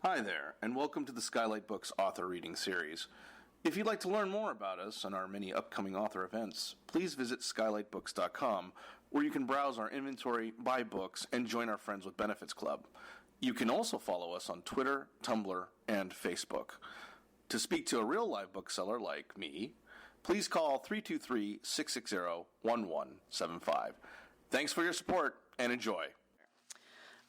Hi there, and welcome to the Skylight Books author reading series. If you'd like to learn more about us and our many upcoming author events, please visit skylightbooks.com, where you can browse our inventory, buy books, and join our Friends with Benefits Club. You can also follow us on Twitter, Tumblr, and Facebook. To speak to a real live bookseller like me, please call 323-660-1175. Thanks for your support, and enjoy.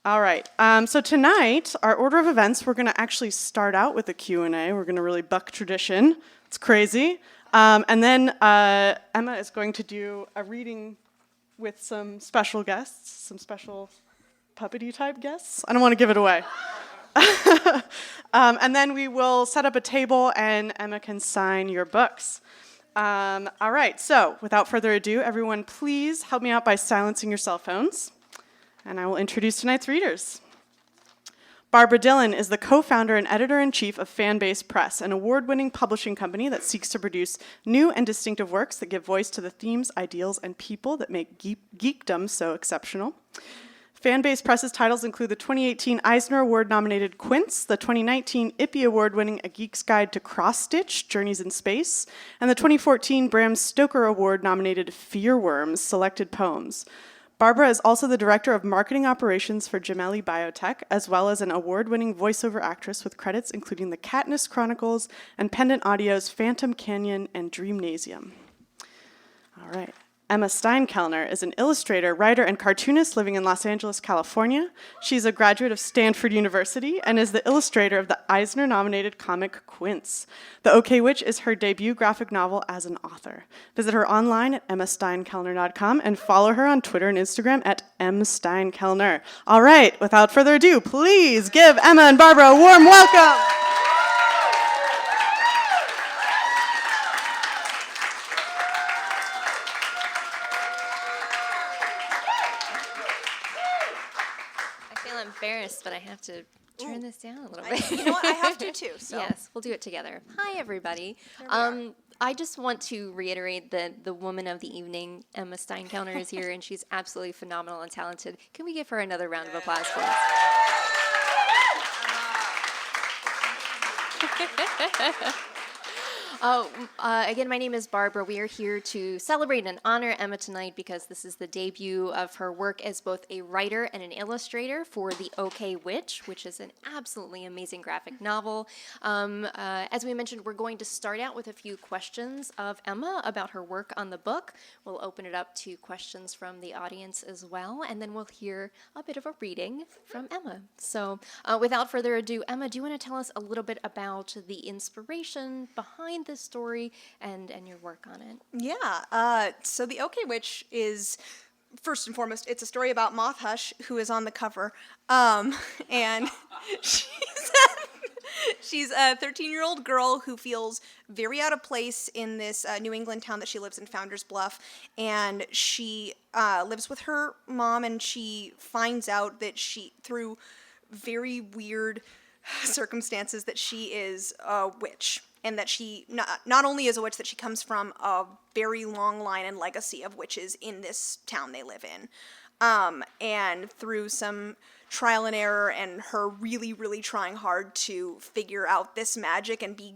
All right, so tonight, our order of events, we're going to actually start out with a Q&A. We're going to really buck tradition. It's crazy. And then Emma is going to do a reading with some special guests, some special puppety type guests. I don't want to give it away. And then we will set up a table and Emma can sign your books. All right, so without further ado, everyone please help me out by silencing your cell phones. And I will introduce tonight's readers. Barbra Dillon is the co-founder and editor-in-chief of Fanbase Press, an award-winning publishing company that seeks to produce new and distinctive works that give voice to the themes, ideals, and people that make geekdom so exceptional. Fanbase Press's titles include the 2018 Eisner Award-nominated Quince, the 2019 Ippy Award-winning A Geek's Guide to Cross-Stitch, Journeys in Space, and the 2014 Bram Stoker Award-nominated Fearworms, Selected Poems. Barbra is also the director of marketing operations for Gemelli Biotech, as well as an award-winning voiceover actress with credits including The Katniss Chronicles and Pendant Audio's Phantom Canyon and Dreamnasium. All right. Emma Steinkellner is an illustrator, writer, and cartoonist living in Los Angeles, California. She's a graduate of Stanford University and is the illustrator of the Eisner-nominated comic Quince. The OK Witch is her debut graphic novel as an author. Visit her online at emmasteinkellner.com and follow her on Twitter and Instagram at msteinkellner. All right, without further ado, please give Emma and Barbra a warm welcome. Embarrassed, but I have to turn this down a little bit. You know what? I have to too. So. Yes, we'll do it together. Hi, everybody. I just want to reiterate that the woman of the evening, Emma Steinkellner, is here, and she's absolutely phenomenal and talented. Can we give her another round of applause, please? Again, my name is Barbra. We are here to celebrate and honor Emma tonight because this is the debut of her work as both a writer and an illustrator for The OK Witch, which is an absolutely amazing graphic novel. As we mentioned, we're going to start out with a few questions of Emma about her work on the book. We'll open it up to questions from the audience as well, and then we'll hear a bit of a reading from Emma. So without further ado, Emma, do you want to tell us a little bit about the inspiration behind this story and your work on it? Yeah, so The OK Witch is, first and foremost, it's a story about Moth Hush, who is on the cover, and she's a 13-year-old girl who feels very out of place in this New England town that she lives in, Founder's Bluff, and she lives with her mom, and she finds out that through very weird circumstances, that she is a witch. And that she not only is a witch, that she comes from a very long line and legacy of witches in this town they live in. And through some trial and error and her really, really trying hard to figure out this magic and be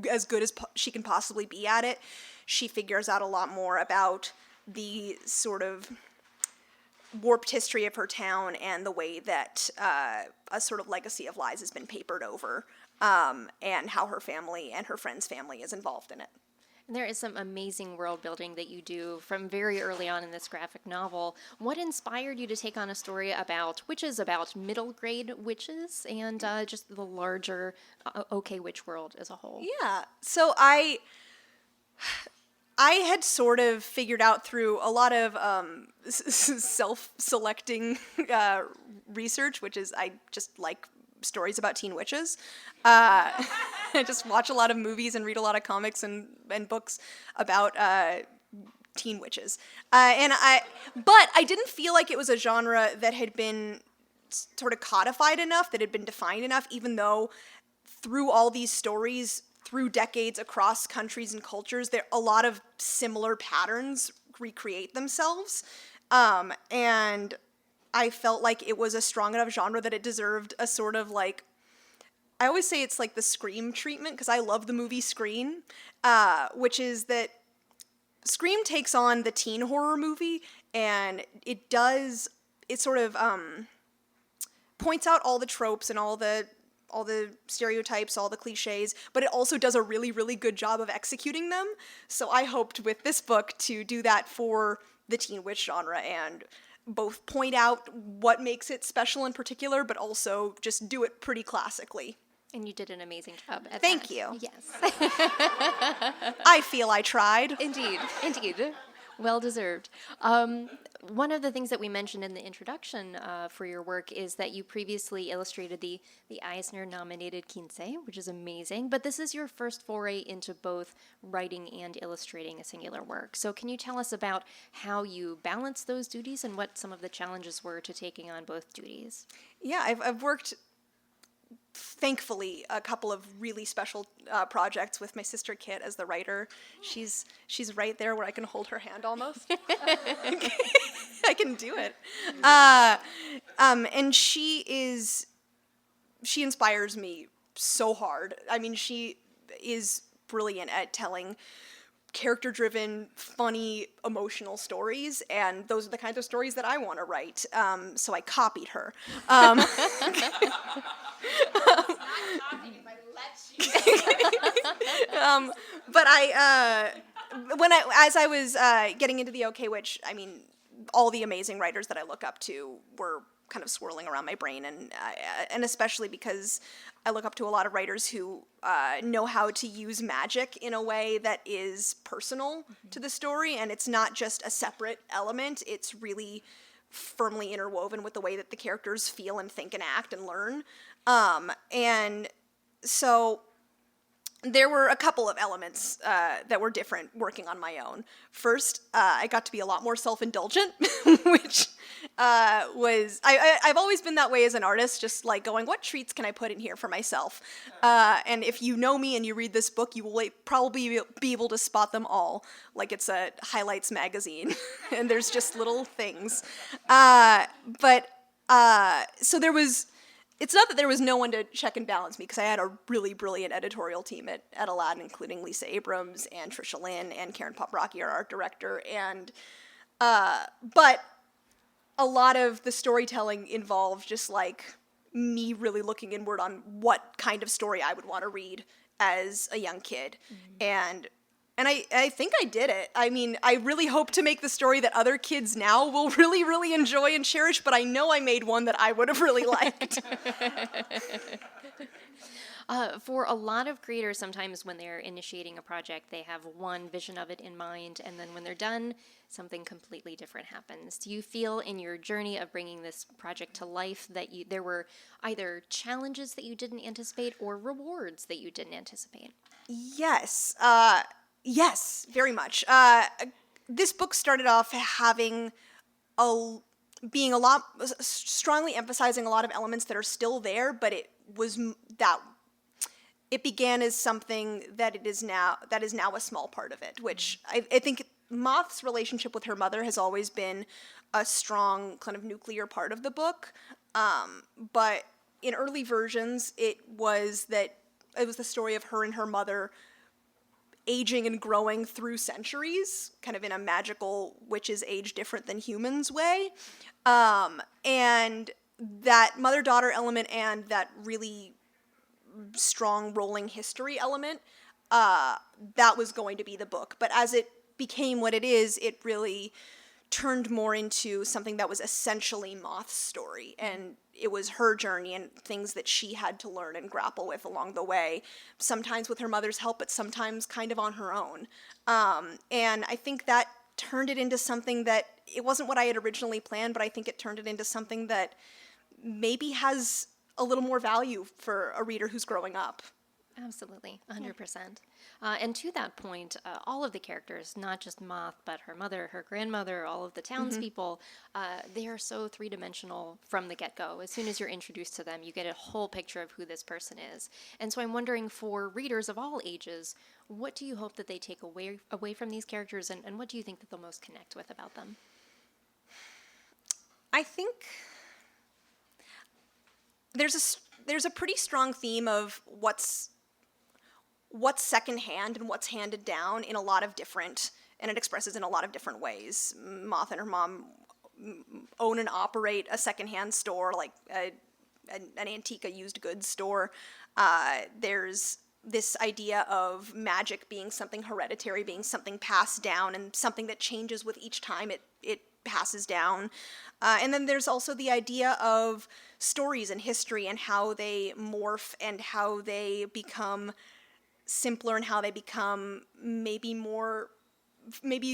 as good as she can possibly be at it, she figures out a lot more about the sort of warped history of her town and the way that a sort of legacy of lies has been papered over. And how her family and her friend's family is involved in it. And there is some amazing world building that you do from very early on in this graphic novel. What inspired you to take on a story about witches, about middle grade witches, and just the larger OK Witch world as a whole? Yeah, so I had sort of figured out through a lot of self-selecting research, which is I just like stories about teen witches. I just watch a lot of movies and read a lot of comics and books about teen witches. But I didn't feel like it was a genre that had been sort of codified enough, that had been defined enough, even though through all these stories, through decades, across countries and cultures, there a lot of similar patterns recreate themselves. And I felt like it was a strong enough genre that it deserved a sort of like I always say it's like the Scream treatment, because I love the movie Scream, which is that Scream takes on the teen horror movie, and it sort of points out all the tropes and all the stereotypes, all the cliches, but it also does a really, really good job of executing them. So I hoped with this book to do that for the teen witch genre and both point out what makes it special in particular, but also just do it pretty classically. And you did an amazing job at Thank that. you. Yes. I feel I tried. Indeed. Well deserved. One of the things that we mentioned in the introduction for your work is that you previously illustrated the Eisner-nominated Quince, which is amazing, but this is your first foray into both writing and illustrating a singular work. So can you tell us about how you balance those duties and what some of the challenges were to taking on both duties? Yeah, I've worked, thankfully, a couple of really special projects with my sister Kit as the writer. She's right there where I can hold her hand almost. I can do it. And she inspires me so hard. I mean, she is brilliant at telling character-driven, funny, emotional stories, and those are the kinds of stories that I want to write. So I copied her. But as I was getting into the OK Witch, I mean, all the amazing writers that I look up to were kind of swirling around my brain, and especially because I look up to a lot of writers who know how to use magic in a way that is personal to the story, and it's not just a separate element, it's really firmly interwoven with the way that the characters feel and think and act and learn. And so there were a couple of elements that were different working on my own. First, I got to be a lot more self-indulgent, which I've always been that way as an artist, just like going, what treats can I put in here for myself? And if you know me and you read this book, you will probably be able to spot them all, like it's a highlights magazine, and there's just little things. So there was... It's not that there was no one to check and balance me, because I had a really brilliant editorial team at Aladdin, including Lisa Abrams and Trisha Lynn and Karen Poprocki, our art director. And but a lot of the storytelling involved just like me really looking inward on what kind of story I would want to read as a young kid. And I think I did it. I mean, I really hope to make the story that other kids now will really, really enjoy and cherish, but I know I made one that I would have really liked. For a lot of creators, sometimes when they're initiating a project, they have one vision of it in mind, and then when they're done, something completely different happens. Do you feel in your journey of bringing this project to life that there were either challenges that you didn't anticipate or rewards that you didn't anticipate? Yes. Yes, very much. This book started off being a lot strongly emphasizing a lot of elements that are still there, but it began as something that is now a small part of it, which I think Moth's relationship with her mother has always been a strong kind of nuclear part of the book. But in early versions, it was the story of her and her mother aging and growing through centuries, kind of in a magical witches age different than humans way. And that mother-daughter element and that really strong rolling history element, that was going to be the book. But as it became what it is, it really turned more into something that was essentially Moth's story, and it was her journey and things that she had to learn and grapple with along the way, sometimes with her mother's help, but sometimes kind of on her own. And I think that turned it into something that, it wasn't what I had originally planned, but I think it turned it into something that maybe has a little more value for a reader who's growing up. Absolutely, 100%. And to that point, all of the characters, not just Moth, but her mother, her grandmother, all of the townspeople, they are so three-dimensional from the get-go. As soon as you're introduced to them, you get a whole picture of who this person is. And so I'm wondering, for readers of all ages, what do you hope that they take away from these characters, and what do you think that they'll most connect with about them? there's a pretty strong theme of what's secondhand and what's handed down in a lot of different, and it expresses in a lot of different ways. Moth and her mom own and operate a secondhand store, like an antique, a used goods store. There's this idea of magic being something hereditary, being something passed down, and something that changes with each time it passes down. And then there's also the idea of stories and history and how they morph and how they become simpler and how they become maybe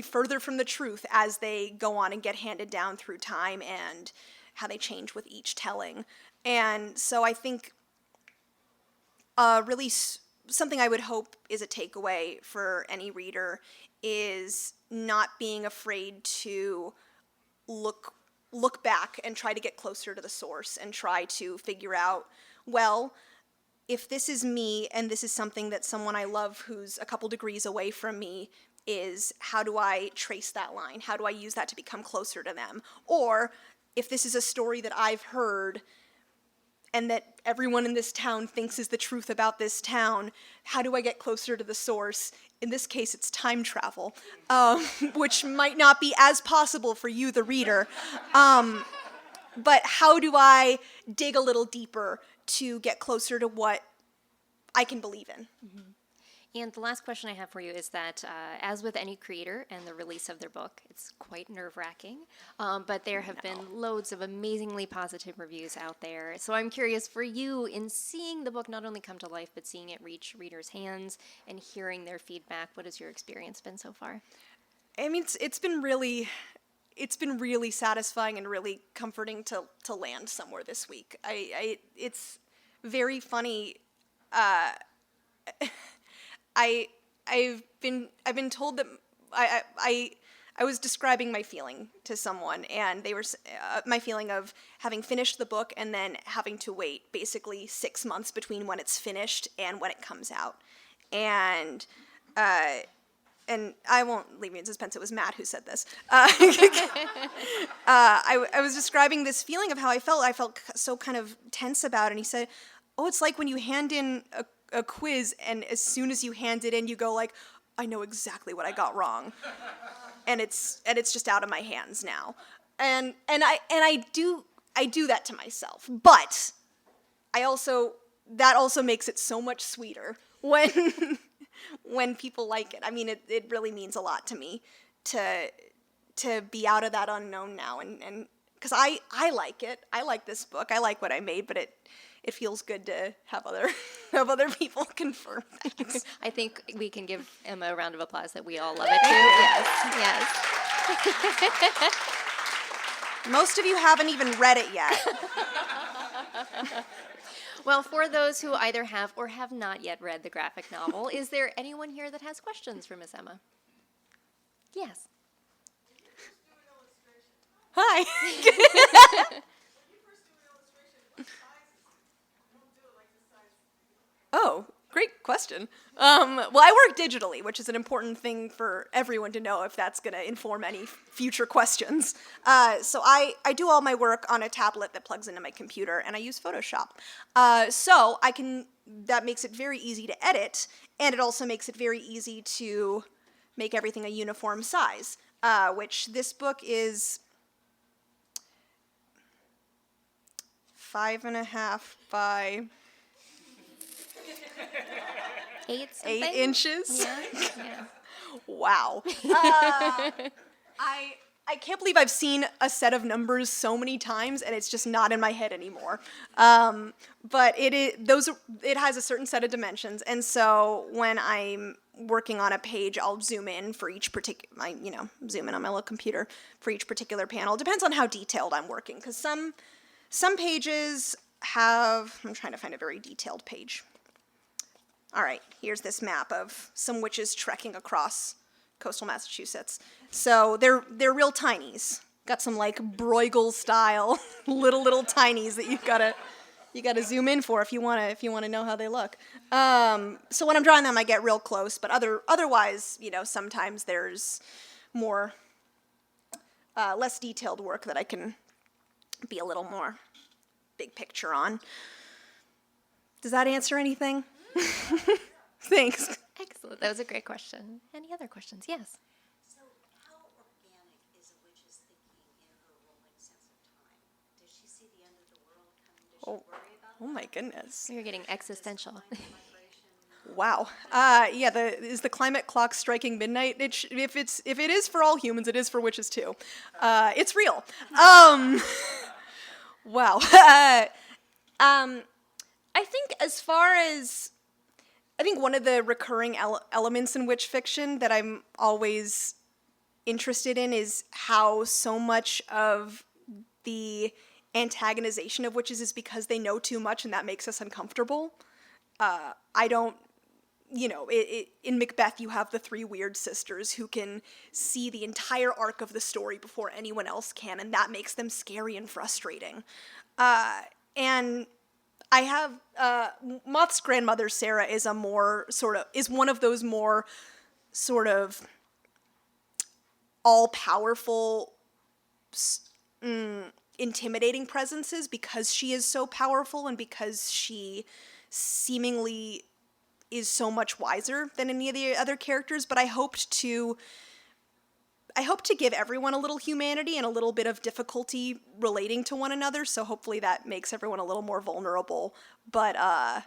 further from the truth as they go on and get handed down through time, and how they change with each telling. And so I think really something I would hope is a takeaway for any reader is not being afraid to look back and try to get closer to the source and try to figure out, well, if this is me and this is something that someone I love who's a couple degrees away from me is, how do I trace that line? How do I use that to become closer to them? Or if this is a story that I've heard and that everyone in this town thinks is the truth about this town, how do I get closer to the source? In this case, it's time travel, which might not be as possible for you, the reader. But how do I dig a little deeper to get closer to what I can believe in? Mm-hmm. And the last question I have for you is that, as with any creator and the release of their book, it's quite nerve-wracking, but there have been loads of amazingly positive reviews out there. So I'm curious, for you, in seeing the book not only come to life, but seeing it reach readers' hands and hearing their feedback, what has your experience been so far? I mean, it's been really satisfying and really comforting to land somewhere this week. It's very funny. I've been told that I was describing my feeling to someone, and they were my feeling of having finished the book and then having to wait basically 6 months between when it's finished and when it comes out, and I won't leave you in suspense. It was Matt who said this. I was describing this feeling of how I felt. I felt so kind of tense about it, and he said, "Oh, it's like when you hand in a quiz, and as soon as you hand it in, you go like, I know exactly what I got wrong, and it's just out of my hands now." And I do that to myself, but that also makes it so much sweeter when people like it. I mean, it really means a lot to me to be out of that unknown now, and because I like it. I like this book. I like what I made, but it feels good to have other people confirm things. I think we can give Emma a round of applause that we all love it too. Yes. Most of you haven't even read it yet. Well, for those who either have or have not yet read the graphic novel, is there anyone here that has questions for Miss Emma? Yes. Hi. Oh, great question. Well, I work digitally, which is an important thing for everyone to know if that's going to inform any future questions. So I do all my work on a tablet that plugs into my computer, and I use Photoshop. So that makes it very easy to edit, and it also makes it very easy to make everything a uniform size, which this book is 5.5 by 8 inches. Yeah. Wow. I can't believe I've seen a set of numbers so many times, and it's just not in my head anymore. But it has a certain set of dimensions, and so when I'm working on a page, I'll zoom in for each particular. Zoom in on my little computer for each particular panel. It depends on how detailed I'm working, because some pages have. I'm trying to find a very detailed page. All right, here's this map of some witches trekking across coastal Massachusetts. So they're real tinies. Got some like Bruegel style little tinies that you gotta zoom in for if you wanna know how they look. So when I'm drawing them, I get real close. But otherwise, sometimes there's more less detailed work that I can be a little more big picture on. Does that answer anything? Thanks. Excellent. That was a great question. Any other questions? Yes. So how organic is a witch's thinking in her rolling sense of time? Does she see the end of the world coming? Does she worry about Oh my goodness. You're getting existential. Wow. Is the climate clock striking midnight? If it is for all humans, it is for witches too. It's real. Wow. I think one of the recurring elements in witch fiction that I'm always interested in is how so much of the antagonization of witches is because they know too much and that makes us uncomfortable. In Macbeth, you have the three weird sisters who can see the entire arc of the story before anyone else can, and that makes them scary and frustrating. And I have Moth's grandmother Sarah is one of those more sort of all-powerful, intimidating presences because she is so powerful and because she seemingly is so much wiser than any of the other characters, but I hoped to give everyone a little humanity and a little bit of difficulty relating to one another, so hopefully that makes everyone a little more vulnerable. But I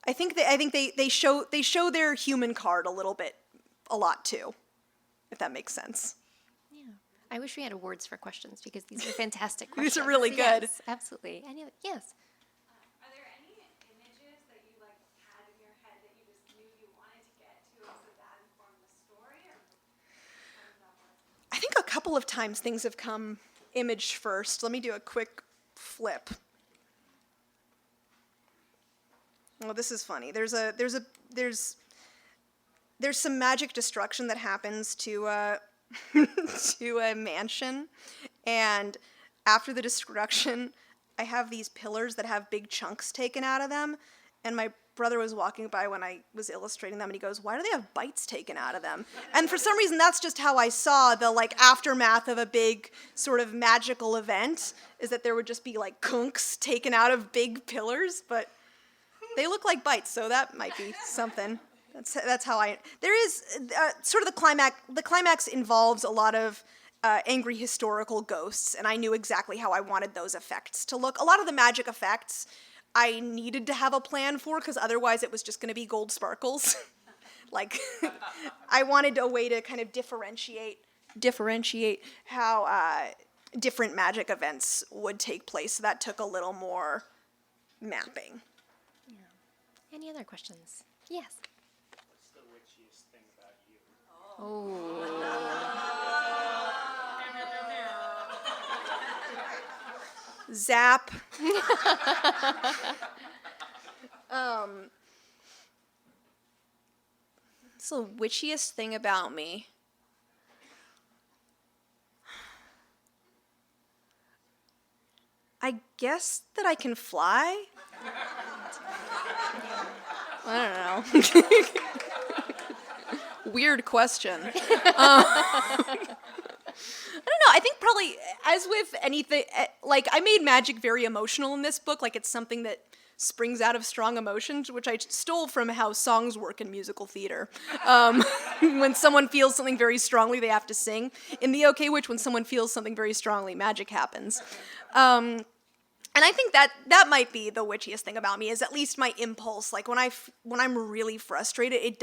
think they show their human card a lot too, if that makes sense. Yeah. I wish we had awards for questions because these are fantastic questions. These are really good. Yes, absolutely. Yes. Are there any images that you had in your head that you just knew you wanted to get to, and so that informed the story, or how does that work? I think a couple of times things have come image first. Let me do a quick flip. Well, this is funny. There's some magic destruction that happens to to a mansion, and after the destruction, I have these pillars that have big chunks taken out of them, and my brother was walking by when I was illustrating them, and he goes, "Why do they have bites taken out of them?" And for some reason, that's just how I saw the aftermath of a big sort of magical event, is that there would just be kunks taken out of big pillars, but they look like bites, so that might be something. That's how there is sort of the climax. The climax involves a lot of angry historical ghosts, and I knew exactly how I wanted those effects to look. A lot of the magic effects I needed to have a plan for, because otherwise it was just going to be gold sparkles. I wanted a way to kind of differentiate how different magic events would take place. So that took a little more mapping. Yeah. Any other questions? Yes. What's the witchiest thing about you? Zap. It's the witchiest thing about me. I guess that I can fly. I don't know. Weird question. I don't know. I think probably, as with anything, I made magic very emotional in this book. It's something that springs out of strong emotions, which I stole from how songs work in musical theater. When someone feels something very strongly, they have to sing. In The OK Witch, when someone feels something very strongly, magic happens. And I think that might be the witchiest thing about me, is at least my impulse. When I'm really frustrated, it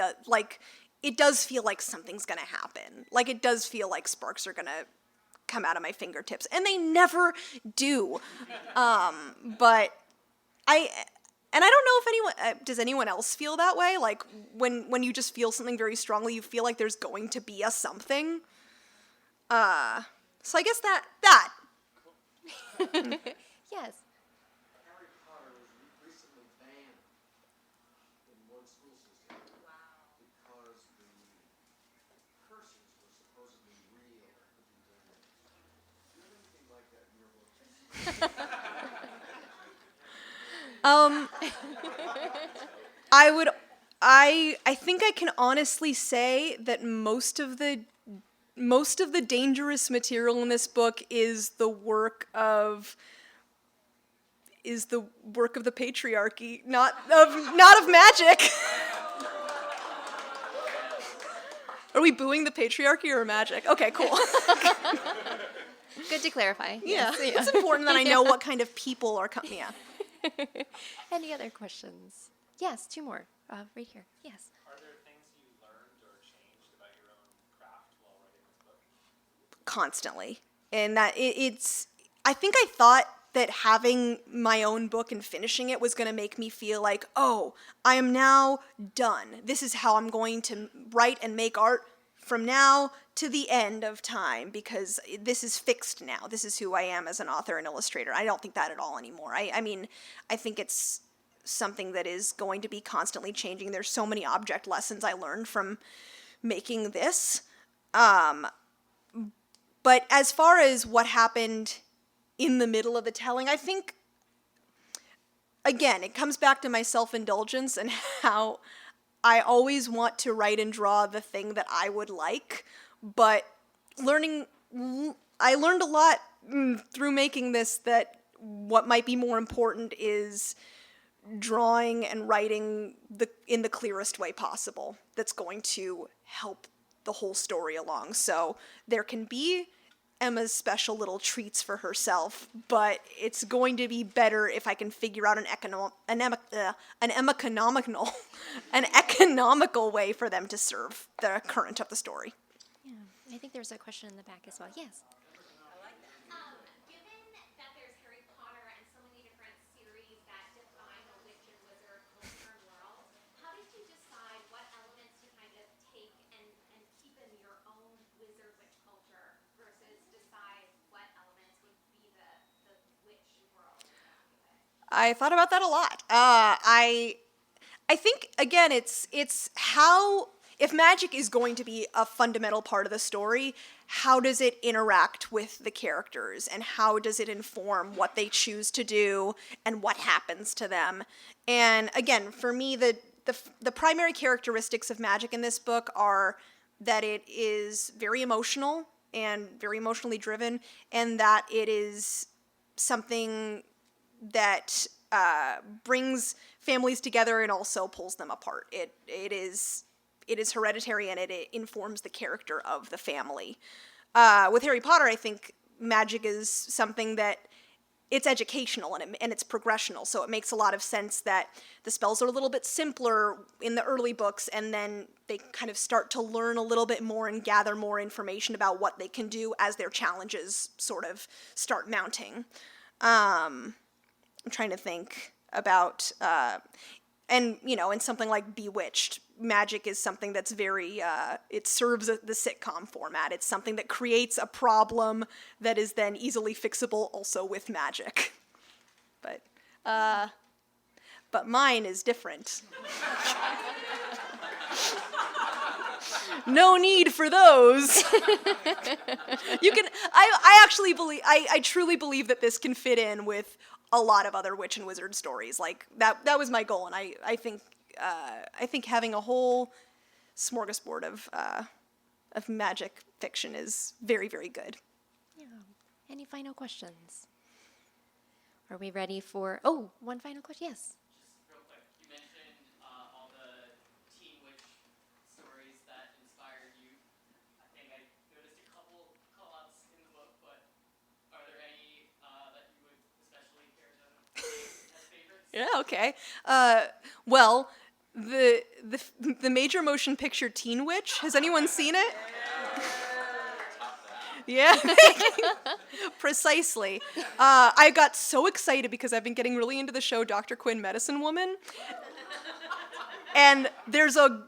does feel like something's gonna happen. It does feel like sparks are gonna come out of my fingertips, and they never do. But I don't know if anyone does anyone else feel that way? When you just feel something very strongly, you feel like there's going to be a something. So I guess that. Yes. Harry Potter was recently banned in one school system. Wow. Because the curses were supposedly real. Do you have anything like that in your book? I think I can honestly say that most of the most of the dangerous material in this book is the work of the patriarchy, not of magic. Are we booing the patriarchy or magic? Okay, cool. Good to clarify. Yeah, Yes. it's important that I know what kind of people are coming. Yeah. Any other questions? Yes, two more. Right here. Yes. Are there things you learned or changed about your own craft while writing this book? Constantly, and that it's. I think I thought that having my own book and finishing it was going to make me feel like, oh, I am now done. This is how I'm going to write and make art from now to the end of time, because this is fixed now. This is who I am as an author and illustrator. I don't think that at all anymore. I mean, I think it's something that is going to be constantly changing. There's so many object lessons I learned from making this. But as far as what happened in the middle of the telling, I think, again, it comes back to my self-indulgence and how I always want to write and draw the thing that I would like, but I learned a lot through making this, that what might be more important is drawing and writing in the clearest way possible that's going to help the whole story along. So there can be Emma's special little treats for herself, but it's going to be better if I can figure out an economical way for them to serve the current of the story. Yeah. I think there's a question in the back as well. Yes. Given that there's Harry Potter and so many different series that define the witch and wizard culture and world, how did you decide what elements to kind of take and keep in your own wizard witch culture versus decide what elements would be the witch world? I thought about that a lot. I think, again, it's how, if magic is going to be a fundamental part of the story, how does it interact with the characters, and how does it inform what they choose to do and what happens to them? And again, for me, the primary characteristics of magic in this book are that it is very emotional and very emotionally driven, and that it is something that brings families together and also pulls them apart. It is hereditary, and it informs the character of the family. With Harry Potter, I think magic is something that it's educational and it's progressional, so it makes a lot of sense that the spells are a little bit simpler in the early books, and then they kind of start to learn a little bit more and gather more information about what they can do as their challenges sort of start mounting. I'm trying to think about, and in something like Bewitched, magic is something that's very, it serves the sitcom format. It's something that creates a problem that is then easily fixable also with magic. But mine is different. No need for those. I truly believe that this can fit in with a lot of other witch and wizard stories. Like that was my goal, and I think having a whole smorgasbord of magic fiction is very, very good. Yeah. Any final questions? Are we ready for? One final question. Yes. Just real quick, you mentioned all the teen witch stories that inspired you. I think I noticed a couple call-outs in the book, but are there any that you would especially care to name as favorites? Yeah. Okay. Well, the major motion picture Teen Witch. Has anyone seen it? Yeah, precisely. I got so excited because I've been getting really into the show Dr. Quinn, Medicine Woman. And there's a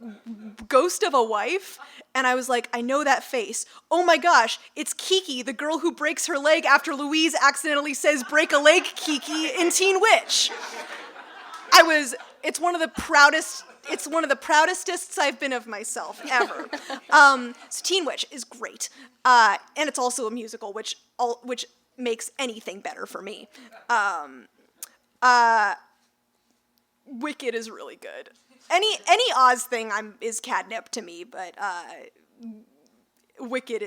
ghost of a wife, and I was like, I know that face. Oh my gosh, it's Kiki, the girl who breaks her leg after Louise accidentally says, "Break a leg, Kiki," in Teen Witch. It's one of the proudestests I've been of myself ever. So Teen Witch is great, and it's also a musical, which makes anything better for me. Wicked is really good. Any Oz thing is catnip to me, but Wicked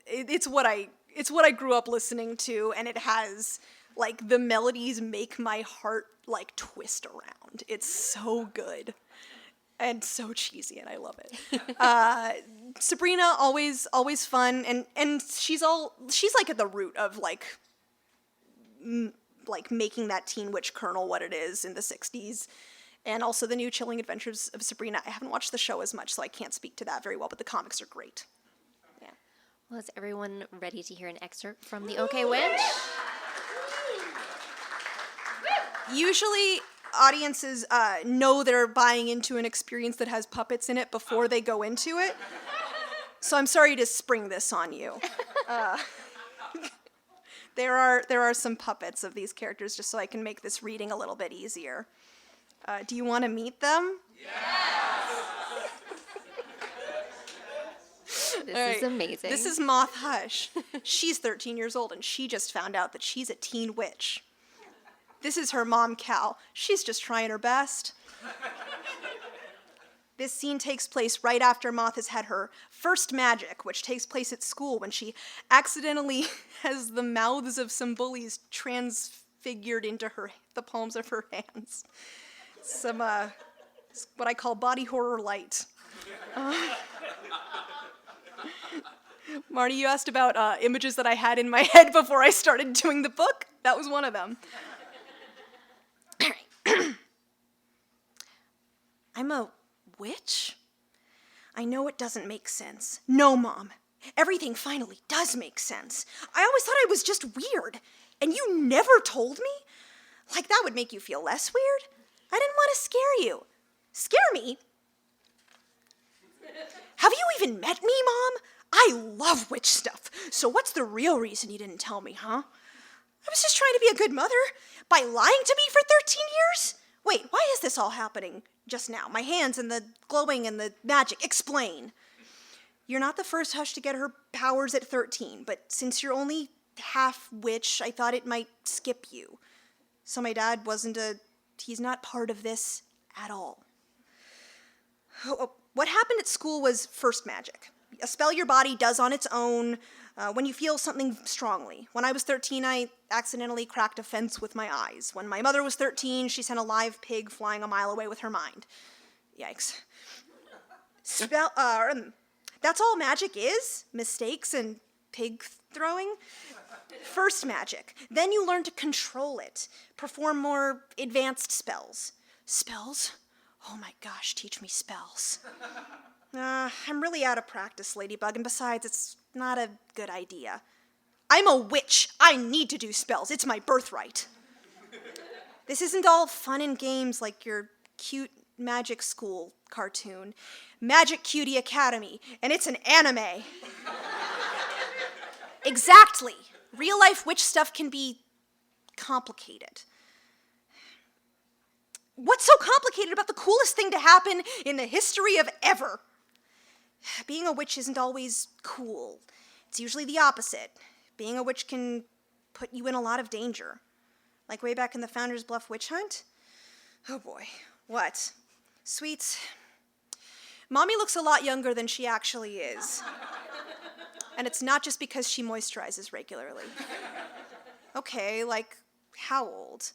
it's what I grew up listening to, and it has, like, the melodies make my heart, like, twist around. It's so good and so cheesy, and I love it. Sabrina, always fun, and she's like at the root of, like making that Teen Witch kernel what it is in the 60s. And also the new Chilling Adventures of Sabrina. I haven't watched the show as much, so I can't speak to that very well, but the comics are great. Yeah. Well, is everyone ready to hear an excerpt from the OK Witch? Usually, audiences know they're buying into an experience that has puppets in it before they go into it. So I'm sorry to spring this on you. There are some puppets of these characters just so I can make this reading a little bit easier. Do you want to meet them? This is amazing. This is Moth Hush. She's 13 years old, and she just found out that she's a teen witch. This is her mom, Cal. She's just trying her best. This scene takes place right after Moth has had her first magic, which takes place at school when she accidentally has the mouths of some bullies transfigured into the palms of her hands. Some, what I call body horror light. Marty, you asked about images that I had in my head before I started doing the book. That was one of them. All right. I'm a witch? I know it doesn't make sense. No, Mom. Everything finally does make sense. I always thought I was just weird, and you never told me? Like, that would make you feel less weird? I didn't want to scare you. Scare me? Have you even met me, Mom? I love witch stuff. So what's the real reason you didn't tell me, huh? I was just trying to be a good mother. By lying to me for 13 years? Wait, why is this all happening just now? My hands and the glowing and the magic. Explain. You're not the first Hush to get her powers at 13, but since you're only half witch, I thought it might skip you. So my dad he's not part of this at all. What happened at school was first magic. A spell your body does on its own when you feel something strongly. When I was 13, I accidentally cracked a fence with my eyes. When my mother was 13, she sent a live pig flying a mile away with her mind. Yikes. That's all magic is? Mistakes and pig throwing? First magic. Then you learn to control it. Perform more advanced spells. Spells? Oh my gosh, teach me spells. I'm really out of practice, Ladybug, and besides, it's not a good idea. I'm a witch. I need to do spells. It's my birthright. This isn't all fun and games like your cute magic school cartoon. Magic Cutie Academy, and it's an anime. Exactly. Real-life witch stuff can be complicated. What's so complicated about the coolest thing to happen in the history of ever? Being a witch isn't always cool. It's usually the opposite. Being a witch can put you in a lot of danger. Like way back in the Founders Bluff witch hunt? Oh boy. What? Sweets, Mommy looks a lot younger than she actually is. And it's not just because she moisturizes regularly. Okay, like how old?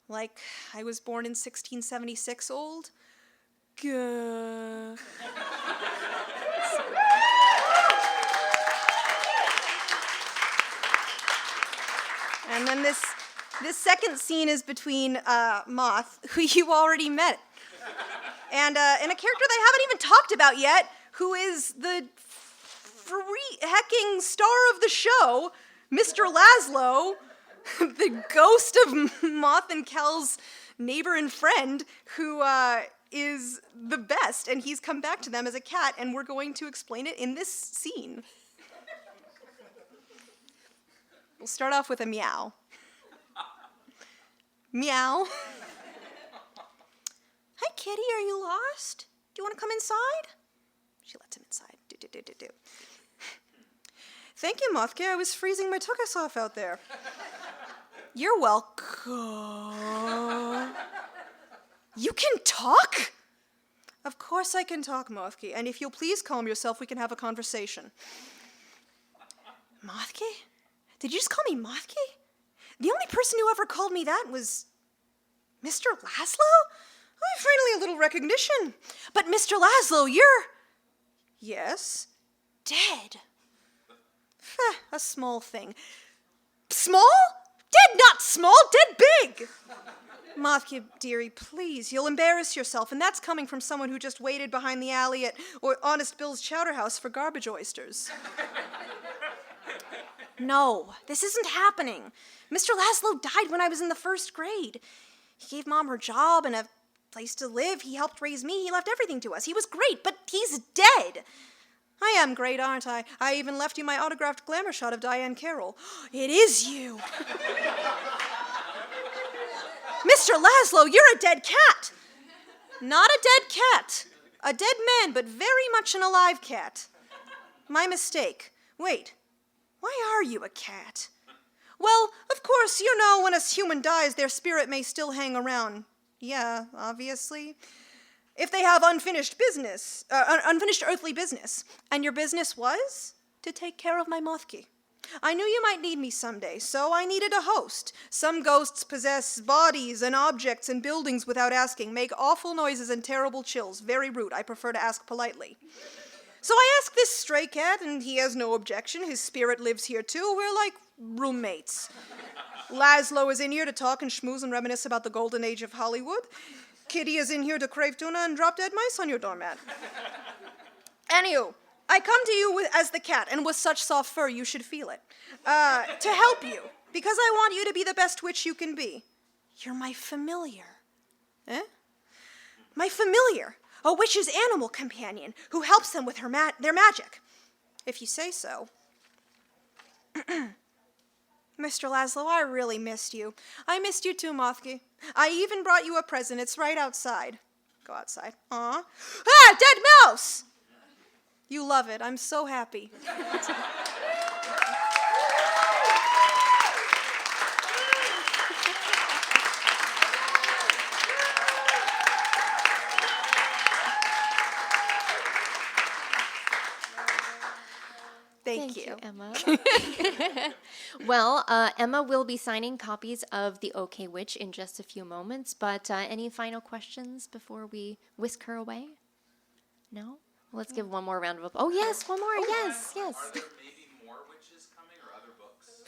Like I was born in 1676 old? Gah. And then this second scene is between Moth, who you already met, and a character they haven't even talked about yet, who is the free-hecking star of the show, Mr. Laszlo, the ghost of Moth and Kel's neighbor and friend, who is the best, and he's come back to them as a cat, and we're going to explain it in this scene. We'll start off with a meow. Meow. Hi, kitty, are you lost? Do you want to come inside? She lets him inside. Do. Thank you, Mothke. I was freezing my tuchus off out there. You're welcome. You can talk? Of course I can talk, Mothki, and if you'll please calm yourself, we can have a conversation. Mothki? Did you just call me Mothki? The only person who ever called me that was Mr. Laszlo? Oh, finally a little recognition. But Mr. Laszlo, you're... Yes? Dead. A small thing. Small? Dead, not small, dead big. Mothki, dearie, please, you'll embarrass yourself, and that's coming from someone who just waited behind the alley at Honest Bill's Chowder House for garbage oysters. No, this isn't happening. Mr. Laszlo died when I was in the 1st grade. He gave Mom her job and a place to live. He helped raise me. He left everything to us. He was great, but he's dead. I am great, aren't I? I even left you my autographed glamour shot of Diane Carroll. It is you. Mr. Laszlo, you're a dead cat. Not a dead cat. A dead man, but very much an alive cat. My mistake. Wait, why are you a cat? Well, of course, you know when a human dies, their spirit may still hang around. Yeah, obviously. If they have unfinished earthly business. And your business was? To take care of my Mothki. I knew you might need me someday, so I needed a host. Some ghosts possess bodies and objects and buildings without asking, make awful noises and terrible chills. Very rude. I prefer to ask politely. So I asked this stray cat, and he has no objection. His spirit lives here too. We're like roommates. Laszlo is in here to talk and schmooze and reminisce about the golden age of Hollywood. Kitty is in here to crave tuna and drop dead mice on your doormat. Anywho, I come to you as the cat, and with such soft fur, you should feel it, to help you, because I want you to be the best witch you can be. You're my familiar. Eh? My familiar, a witch's animal companion who helps them with their magic. If you say so. Mr. Laszlo, I really missed you. I missed you too, Mothki. I even brought you a present. It's right outside. Go outside. Aw. Ah, dead mouse! You love it. I'm so happy. Thank you, Emma. Well, Emma will be signing copies of The OK Witch in just a few moments, but any final questions before we whisk her away? No? Well, let's give one more round of applause. Oh, yes, one more. Yes, yes. Are there maybe more witches coming or other books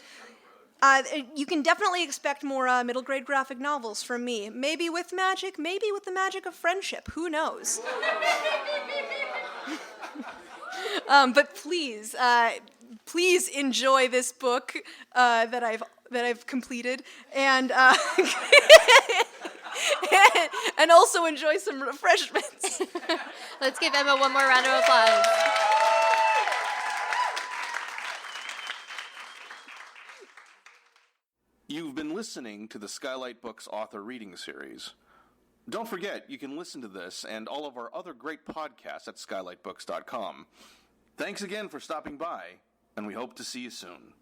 down the road? You can definitely expect more middle grade graphic novels from me. Maybe with magic, maybe with the magic of friendship. Who knows? But please, please enjoy this book that I've completed, and and also enjoy some refreshments. Let's give Emma one more round of applause. You've been listening to the Skylight Books author reading series. Don't forget, you can listen to this and all of our other great podcasts at skylightbooks.com. Thanks again for stopping by, and we hope to see you soon.